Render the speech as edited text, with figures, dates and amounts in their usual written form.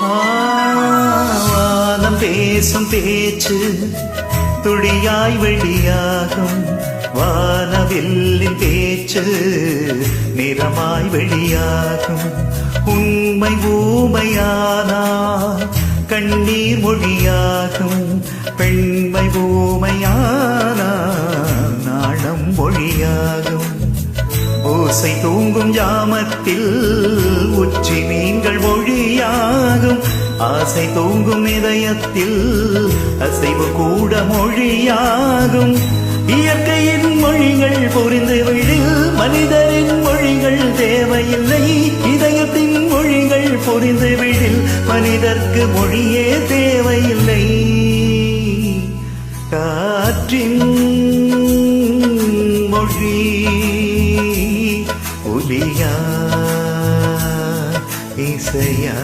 வானம் பேசும் பேச்சு துளியாய் வெளியாகும், வானவில்லின் பேச்சு நிறமாய் வெளியாகும். உண்மை ஊமையானால் கண்ணீர் மொழியாகும், பெண்மை ஊமையானால் நாணம் மொழியாகும். ஓசை தூங்கும் ஜாமத்தில் உச்சி மீன்கள் மொழியாகும், ஆசை தூங்கும் இதயத்தில் அசைவு கூட மொழியாகும். இயற்கையின் மொழிகள் புரிந்துவிடில் மனிதரின் மொழிகள் தேவையில்லை, இதயத்தின் மொழிகள் புரிந்துவிடில் மனிதர்க்கு மொழியே தேவையில்லை. காற்றின் மொழி ஒலியா இசையா